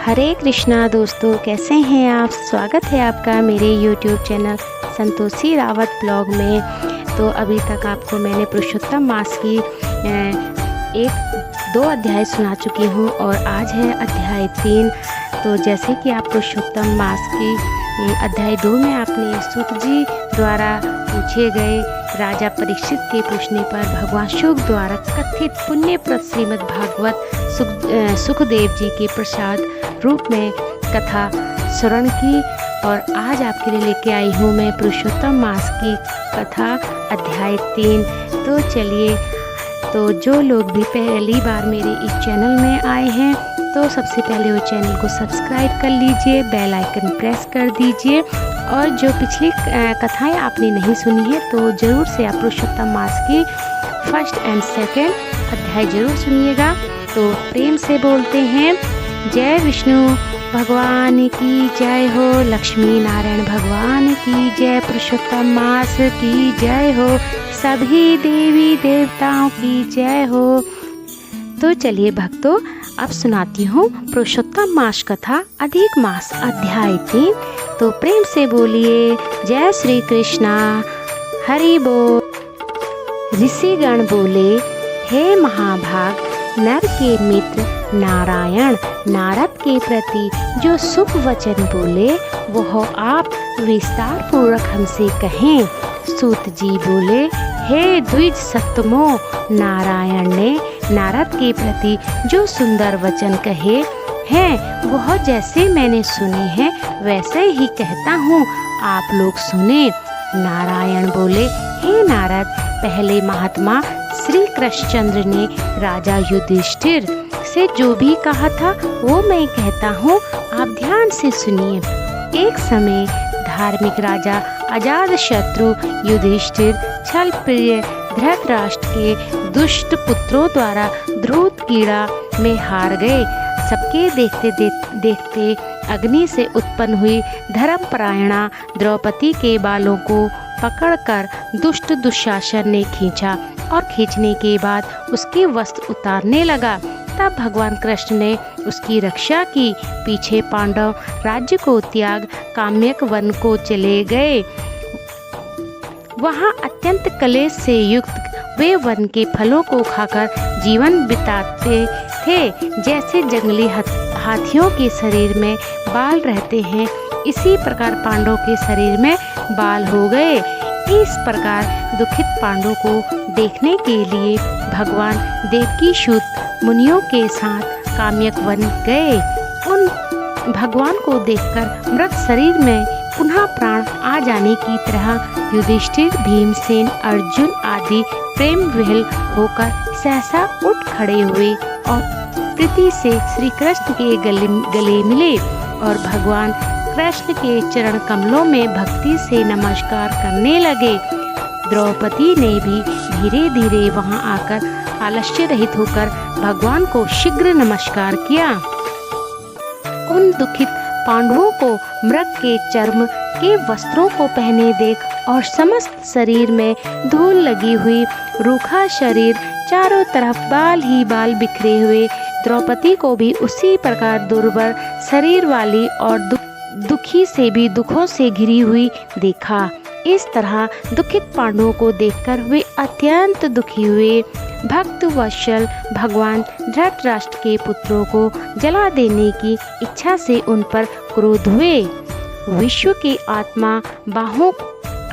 हरे कृष्णा दोस्तों, कैसे हैं आप। स्वागत है आपका मेरे YouTube channel Santoshi Rawat blog में। तो अभी तक आपको मैंने पुरुषोत्तम मास की 1-2 अध्याय सुना चुकी हूँ और आज है अध्याय 3। तो जैसे कि आप पुरुषोत्तम मास की अध्याय 2 में आपने सूत जी द्वारा पूछे गए राजा परीक्षित के पूछने पर भगवान शुक द्वारा कथित पुण्यप्रद श्रीमद् भागवत सुखदेव जी के प्रसाद रूप में कथा श्रवण की। और आज आपके लिए लेके आई हूँ मैं पुरुषोत्तम मास की कथा अध्याय 3। तो चलिए, तो जो लोग भी पहली बार मेरे इस चैनल में आए हैं तो सबसे पहले वो चैनल को सब्सक्राइब कर लीजिए, बेल आइकन प्रेस कर दीजिए। और जो पिछली कथाएं आपने नहीं सुनी है तो ज़रूर से आप पुरुषोत्तम मास की 1st और 2nd अध्याय ज़रूर सुनिएगा। तो प्रेम से बोलते हैं, जय विष्णु भगवान की जय हो, लक्ष्मी नारायण भगवान की जय, पुरुषोत्तम मास की जय हो, सभी देवी देवताओं की जय हो। तो चलिए भक्तों, अब सुनाती हूँ पुरुषोत्तम मास कथा अधिक मास अध्याय 3। तो प्रेम से बोलिए जय श्री कृष्णा, हरि बोल। ऋषिगण बोले, हे महाभाग, नर के मित्र नारायण नारद के प्रति जो शुभ वचन बोले वह आप विस्तार पूर्वक हमसे कहें। सूत जी बोले, हे द्विज सत्तमो, नारायण ने नारद के प्रति जो सुंदर वचन कहे हैं वह जैसे मैंने सुने हैं वैसे ही कहता हूँ, आप लोग सुने। नारायण बोले, हे नारद, पहले महात्मा श्री कृष्णचंद्र ने राजा युधिष्ठिर से जो भी कहा था वो मैं कहता हूँ, आप ध्यान से सुनिए। एक समय धार्मिक राजा अजातशत्रु युधिष्ठिर छल प्रिय धृतराष्ट्र के दुष्ट पुत्रों द्वारा धूर्त कीड़ा में हार गए। सबके देखते अग्नि से उत्पन्न हुई धर्मपरायणा द्रौपदी के बालों को पकड़कर दुष्ट दुशासन ने खींचा और खींचने के बाद उसके वस्त्र उतारने लगा। तब भगवान कृष्ण ने उसकी रक्षा की। पीछे पांडव राज्य को त्याग काम्यक वन को चले गए। वहाँ अत्यंत कलेश से युक्त वे वन के फलों को खाकर जीवन बिताते थे। जैसे जंगली हाथियों के शरीर में बाल रहते हैं, इसी प्रकार पांडवों के शरीर में बाल हो गए। इस प्रकार दुखित पांडवों को देखने के लिए भगवान देवकीसूत मुनियों के साथ काम्यक वन गए। उन भगवान को देखकर मृत शरीर में पुनः प्राण आ जाने की तरह युधिष्ठिर, भीमसेन, अर्जुन आदि प्रेम विह्वल होकर सहसा उठ खड़े हुए और प्रीति से श्री कृष्ण के गले मिले और भगवान कृष्ण के चरण कमलों में भक्ति से नमस्कार करने लगे। द्रौपदी ने भी धीरे धीरे वहां आकर आलस्य रहित होकर भगवान को शीघ्र नमस्कार किया। उन दुखित पांडवों को मृग के चर्म के वस्त्रों को पहने देख और समस्त शरीर में धूल लगी हुई, रूखा शरीर, चारों तरफ बाल ही बाल बिखरे हुए द्रौपदी को भी उसी प्रकार दुर्बल शरीर वाली और दुखी से भी दुखों से घिरी हुई देखा। इस तरह दुखित पांडवों को देखकर वे अत्यंत दुखी हुए। भक्त वत्सल भगवान धृतराष्ट्र के पुत्रों को जला देने की इच्छा से उन पर क्रोध हुए। विश्व की आत्मा बाहों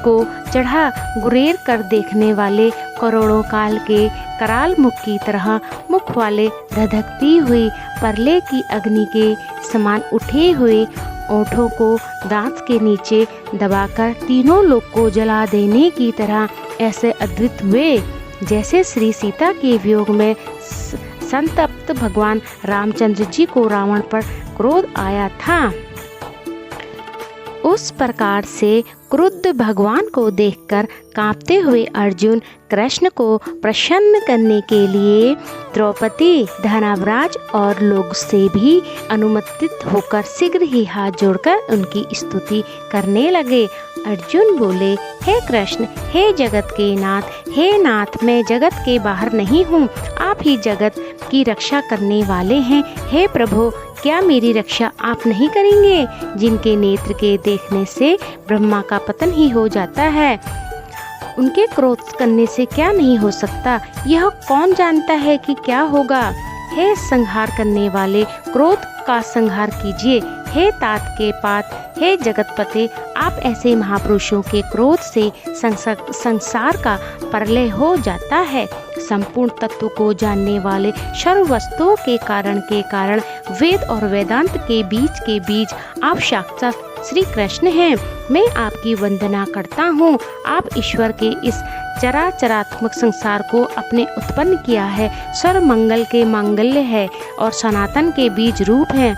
को चढ़ा गुरेर कर देखने वाले करोड़ों काल के कराल मुख की तरह मुख वाले धधकती हुई परले की अग्नि के समान उठे हुए ओठों को दांत के नीचे दबाकर तीनों लोक को जला देने की तरह ऐसे अद्भुत हुए जैसे श्री सीता के वियोग में संतप्त भगवान रामचंद्र जी को रावण पर क्रोध आया था। उस प्रकार से क्रुद्ध भगवान को देखकर कांपते हुए अर्जुन कृष्ण को प्रसन्न करने के लिए द्रौपदी, धनावराज और लोग से भी अनुमतित होकर शीघ्र ही हाथ जोड़कर उनकी स्तुति करने लगे। अर्जुन बोले, हे कृष्ण, हे जगत के नाथ, हे नाथ, मैं जगत के बाहर नहीं हूँ, आप ही जगत की रक्षा करने वाले हैं। हे प्रभु, क्या मेरी रक्षा आप नहीं करेंगे, जिनके नेत्र के देखने से ब्रह्मा का पतन ही हो जाता है? उनके क्रोध करने से क्या नहीं हो सकता, यह कौन जानता है कि क्या होगा? हे संहार करने वाले, क्रोध का संहार कीजिए। हे तात के पात, हे जगतपते, आप ऐसे महापुरुषों के क्रोध से संसार का प्रलय हो जाता है। संपूर्ण तत्व को जानने वाले, सर्व वस्तुओं के कारण वेद और वेदांत के बीच आप साक्षात श्री कृष्ण हैं। मैं आपकी वंदना करता हूँ। आप ईश्वर के इस चराचरात्मक संसार को अपने उत्पन्न किया है, सर्व मंगल के मांगल्य है और सनातन के बीज रूप है।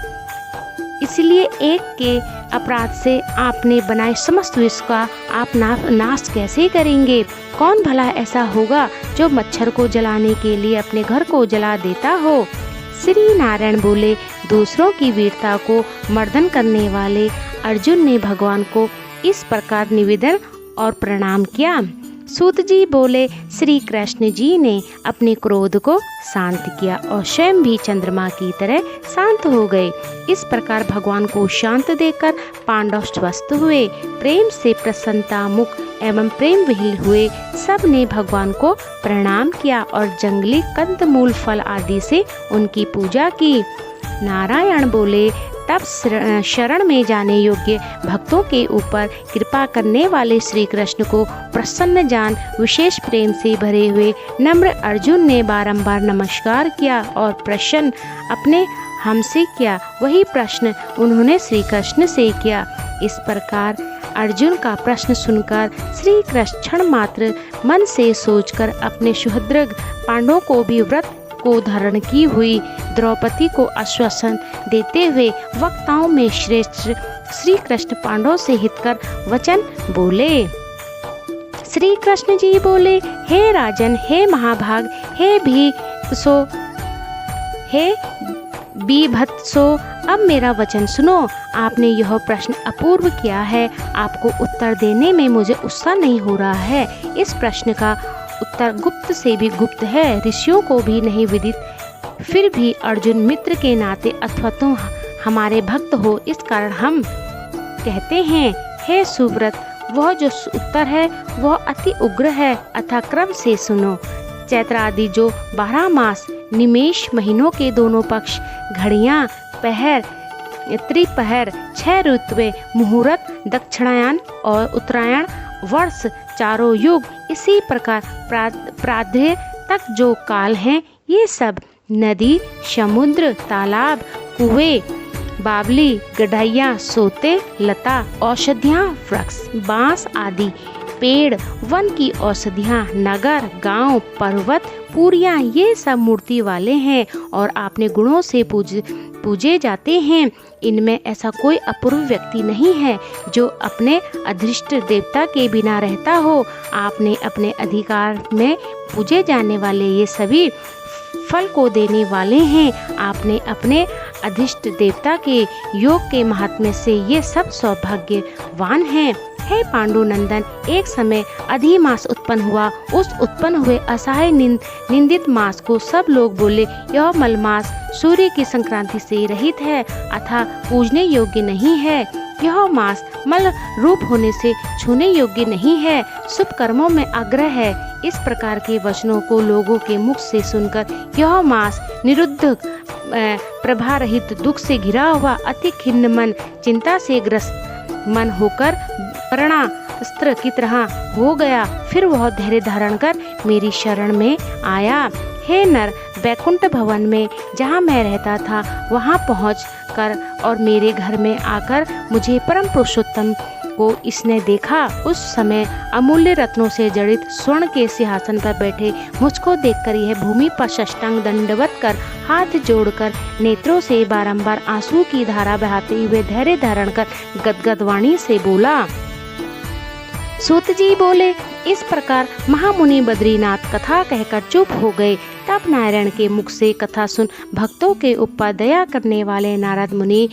इसलिए एक के अपराध से आपने बनाए समस्त विश्व का आप नाश कैसे करेंगे? कौन भला ऐसा होगा जो मच्छर को जलाने के लिए अपने घर को जला देता हो? श्री नारायण बोले, दूसरों की वीरता को मर्दन करने वाले अर्जुन ने भगवान को इस प्रकार निवेदन और प्रणाम किया। सूत जी बोले, श्री कृष्ण जी ने अपने क्रोध को शांत किया और स्वयं भी चंद्रमा की तरह शांत हो गए। इस प्रकार भगवान को शांत देकर पांडव स्वस्थ हुए, प्रेम से प्रसन्नता मुख एवं प्रेम विहीन हुए। सब ने भगवान को प्रणाम किया और जंगली कंदमूल फल आदि से उनकी पूजा की। नारायण बोले, तब शरण में जाने योग्य भक्तों के ऊपर कृपा करने वाले श्री कृष्ण को प्रसन्न जान विशेष प्रेम से भरे हुए नम्र अर्जुन ने बारंबार नमस्कार किया और प्रश्न अपने हमसे किया, वही प्रश्न उन्होंने श्री कृष्ण से किया। इस प्रकार अर्जुन का प्रश्न सुनकर श्री कृष्ण क्षण मात्र मन से सोचकर अपने सुहृद पांडवों को भी व्रत को धारण की हुई द्रौपदी को आश्वासन देते हुए वक्ताओं में श्रेष्ठ श्री कृष्ण पांडवों से हितकर वचन बोले। श्री कृष्ण जी बोले, हे राजन, हे महाभाग, हे बीभत्सो, अब मेरा वचन सुनो। आपने यह प्रश्न अपूर्व किया है, आपको उत्तर देने में मुझे उत्साह नहीं हो रहा है। इस प्रश्न का उत्तर गुप्त से भी गुप्त है, ऋषियों को भी नहीं विदित। फिर भी अर्जुन मित्र के नाते अथवा तुम हमारे भक्त हो, इस कारण हम कहते हैं। हे सुव्रत, वह जो उत्तर है वह अति उग्र है, अतः क्रम से सुनो। चैत्र आदि जो 12 मास निमेष महीनों के दोनों पक्ष, घड़ियां, पहर, त्रिपहर, 6 ऋतुएं, मुहूर्त, दक्षिणायन और उत्तरायण, वर्ष, चारों युग, इसी प्रकार प्रातः तक जो काल हैं, ये सब नदी, समुद्र, तालाब, कुएं, बावली, गड्ढाइयाँ, सोते, लता, औषधियाँ, वृक्ष, बांस आदि पेड़, वन की औषधियाँ, नगर, गांव, पर्वत, पुरियाँ, ये सब मूर्ति वाले हैं और आपने गुणों से पूजे जाते हैं। इनमें ऐसा कोई अपूर्व व्यक्ति नहीं है जो अपने अदृष्ट देवता के बिना रहता हो। आपने अपने अधिकार में पूजे जाने वाले ये सभी फल को देने वाले हैं। आपने अपने अधिष्ट देवता के योग के महात्म्य से ये सब सौभाग्यवान हैं। हे पांडु नंदन, एक समय अधिमास उत्पन्न हुआ। उस उत्पन्न हुए असहाय निंदित मास को सब लोग बोले, यह मलमास सूर्य की संक्रांति से रहित है अथवा पूजने योग्य नहीं है। यह मास मल रूप होने से छूने योग्य नहीं है, शुभ कर्मों में अग्रह है। इस प्रकार के वचनों को लोगों के मुख से सुनकर यह मास निरुद्ध प्रभा रहित, दुख से घिरा हुआ, अति खिन्न मन, चिंता से ग्रस्त मन होकर प्रणास्त्र की तरह हो गया। फिर वह धैर्य धारण कर मेरी शरण में आया। हे नर, वैकुंठ भवन में जहाँ मैं रहता था वहाँ पहुँच कर और मेरे घर में आकर मुझे परम पुरुषोत्तम को इसने देखा। उस समय अमूल्य रत्नों से जड़ित स्वर्ण के सिंहासन पर बैठे मुझको देखकर यह भूमि पर साष्टांग दंडवत कर हाथ जोड़कर नेत्रों से बारंबार आंसू की धारा बहाते हुए धैर्य धारण कर गदगद वाणी से बोला। सूत जी बोले, इस प्रकार महामुनि बद्रीनाथ कथा कहकर चुप हो गए। तब नारायण के मुख से कथा सुन भक्तों के ऊपर दया करने वाले नारद मुनि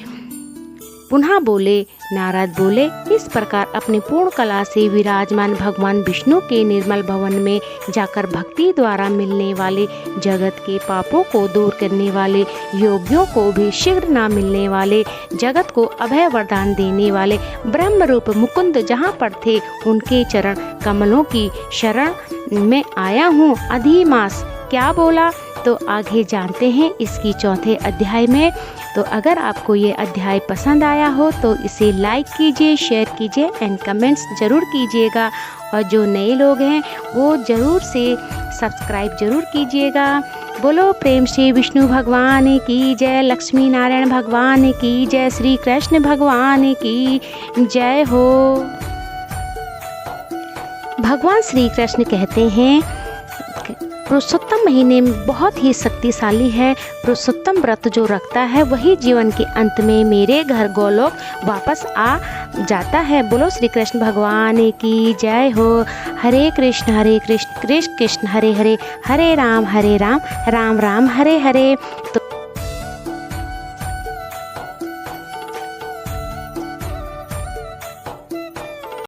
पुनः बोले, नारद बोले, इस प्रकार अपनी पूर्ण कला से विराजमान भगवान विष्णु के निर्मल भवन में जाकर भक्ति द्वारा मिलने वाले जगत के पापों को दूर करने वाले, योगियों को भी शीघ्र न मिलने वाले, जगत को अभय वरदान देने वाले ब्रह्म रूप मुकुंद जहाँ पर थे उनके चरण कमलों की शरण में आया हूँ। अधिमास क्या बोला तो आगे जानते हैं इसकी चौथे अध्याय में। तो अगर आपको ये अध्याय पसंद आया हो तो इसे लाइक कीजिए, शेयर कीजिए एंड कमेंट्स ज़रूर कीजिएगा। और जो नए लोग हैं वो ज़रूर से सब्सक्राइब ज़रूर कीजिएगा। बोलो प्रेम से विष्णु भगवान की जय, लक्ष्मी नारायण भगवान की जय, श्री कृष्ण भगवान की जय हो। भगवान श्री कृष्ण कहते हैं पुरुषोत्तम महीने में बहुत ही शक्तिशाली है। पुरुषोत्तम व्रत जो रखता है वही जीवन के अंत में मेरे घर गोलोक वापस आ जाता है। बोलो श्री कृष्ण भगवान की जय हो। हरे कृष्ण कृष्ण कृष्ण हरे हरे, हरे राम राम राम हरे हरे। तो